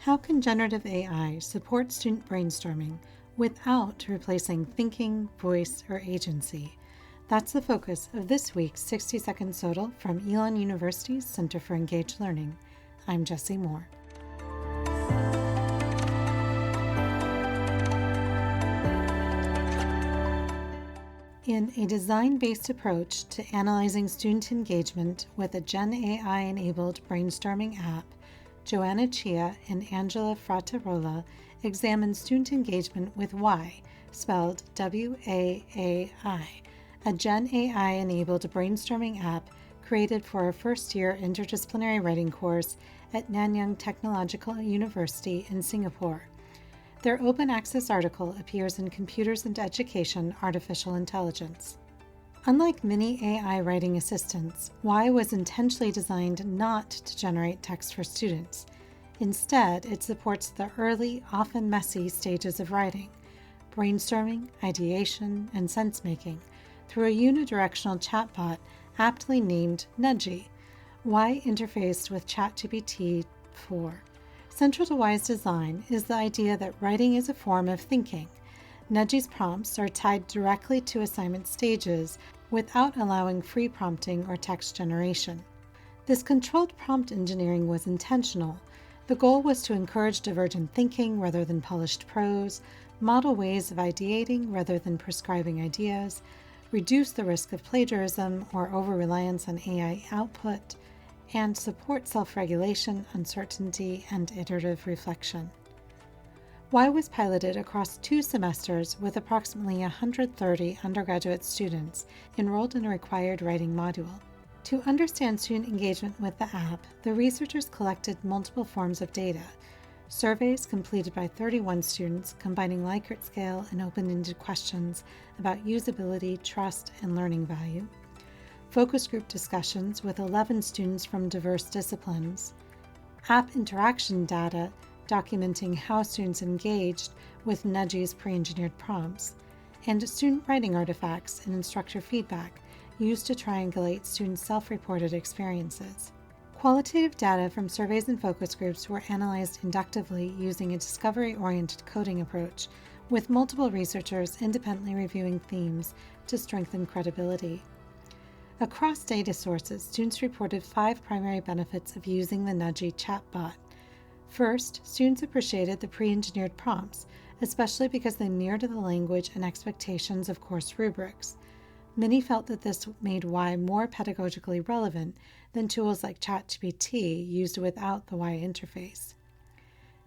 How can generative AI support student brainstorming without replacing thinking, voice, or agency? That's the focus of this week's 60-second SOTL from Elon University's Center for Engaged Learning. I'm Jessie Moore. In a design-based approach to analyzing student engagement with a GenAI-enabled brainstorming app, Joanna Chia and Angela Frattarola examined student engagement with Y, spelled W-A-A-I, a GenAI-enabled brainstorming app created for a first-year interdisciplinary writing course at Nanyang Technological University in Singapore. Their open access article appears in Computers and Education Artificial Intelligence. Unlike many AI writing assistants, Y was intentionally designed not to generate text for students. Instead, it supports the early, often messy stages of writing, brainstorming, ideation, and sense-making, through a unidirectional chatbot aptly named Nudgy. Y interfaced with ChatGPT 4. Central to Y's design is the idea that writing is a form of thinking. Nudgy's prompts are tied directly to assignment stages without allowing free prompting or text generation. This controlled prompt engineering was intentional. The goal was to encourage divergent thinking rather than polished prose, model ways of ideating rather than prescribing ideas, reduce the risk of plagiarism or over-reliance on AI output, and support self-regulation, uncertainty, and iterative reflection. Y was piloted across 2 semesters with approximately 130 undergraduate students enrolled in a required writing module. To understand student engagement with the app, the researchers collected multiple forms of data: surveys completed by 31 students combining Likert scale and open-ended questions about usability, trust, and learning value, focus group discussions with 11 students from diverse disciplines, app interaction data documenting how students engaged with Nudgy's pre-engineered prompts, and student writing artifacts and instructor feedback used to triangulate students' self-reported experiences. Qualitative data from surveys and focus groups were analyzed inductively using a discovery-oriented coding approach, with multiple researchers independently reviewing themes to strengthen credibility. Across data sources, students reported 5 primary benefits of using the Nudgy chatbot. First, students appreciated the pre-engineered prompts, especially because they mirrored the language and expectations of course rubrics. Many felt that this made Y more pedagogically relevant than tools like ChatGPT used without the Y interface.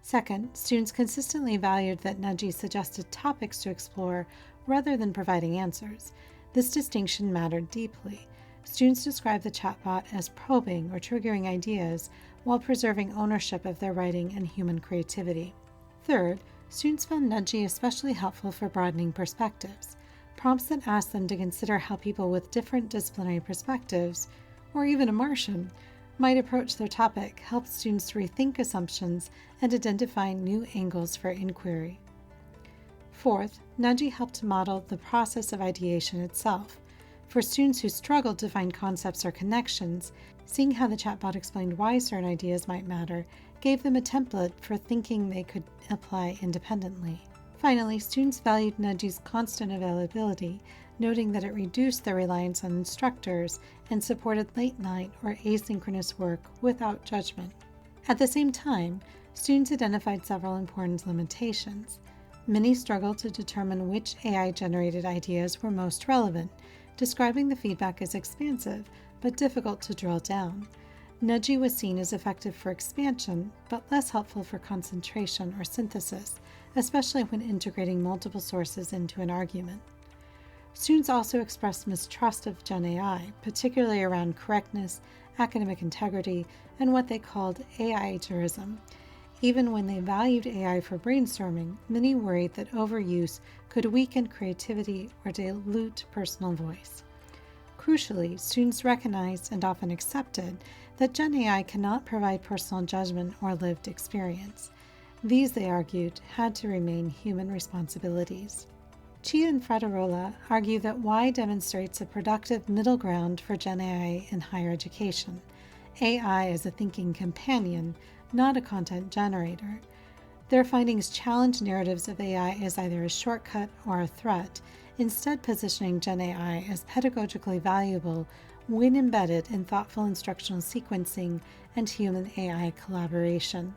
Second, students consistently valued that Nudgy suggested topics to explore rather than providing answers. This distinction mattered deeply. Students described the chatbot as probing or triggering ideas while preserving ownership of their writing and human creativity. Third, students found Nudgy especially helpful for broadening perspectives. Prompts that asked them to consider how people with different disciplinary perspectives, or even a Martian, might approach their topic helped students rethink assumptions and identify new angles for inquiry. Fourth, Nudgy helped model the process of ideation itself. For students who struggled to find concepts or connections, seeing how the chatbot explained why certain ideas might matter gave them a template for thinking they could apply independently. Finally, students valued Nudgy's constant availability, noting that it reduced their reliance on instructors and supported late-night or asynchronous work without judgment. At the same time, students identified several important limitations. Many struggled to determine which AI-generated ideas were most relevant, describing the feedback as expansive but difficult to drill down. Nudgy was seen as effective for expansion, but less helpful for concentration or synthesis, especially when integrating multiple sources into an argument. Students also expressed mistrust of GenAI, particularly around correctness, academic integrity, and what they called AI-tourism. Even when they valued AI for brainstorming, many worried that overuse could weaken creativity or dilute personal voice. Crucially, students recognized and often accepted that GenAI cannot provide personal judgment or lived experience. These, they argued, had to remain human responsibilities. Chia and Frattarola argue that Y demonstrates a productive middle ground for GenAI in higher education. AI as a thinking companion, not a content generator. Their findings challenge narratives of AI as either a shortcut or a threat, instead positioning GenAI as pedagogically valuable when embedded in thoughtful instructional sequencing and human-AI collaboration.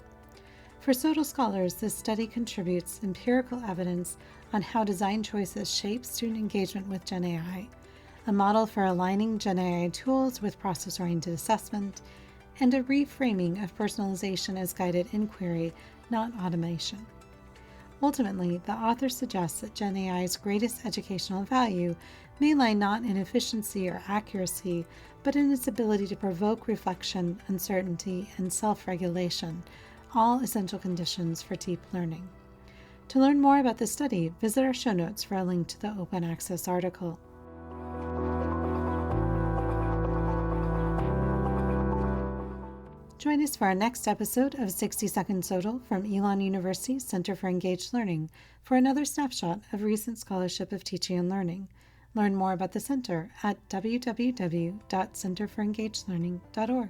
For Sodal scholars, this study contributes empirical evidence on how design choices shape student engagement with GenAI, a model for aligning GenAI tools with process-oriented assessment, and a reframing of personalization as guided inquiry, not automation. Ultimately, the author suggests that GenAI's greatest educational value may lie not in efficiency or accuracy, but in its ability to provoke reflection, uncertainty, and self-regulation, all essential conditions for deep learning. To learn more about this study, visit our show notes for a link to the open access article. Join us for our next episode of 60 Second Sodal from Elon University Center for Engaged Learning for another snapshot of recent scholarship of teaching and learning. Learn more about the center at www.centerforengagedlearning.org.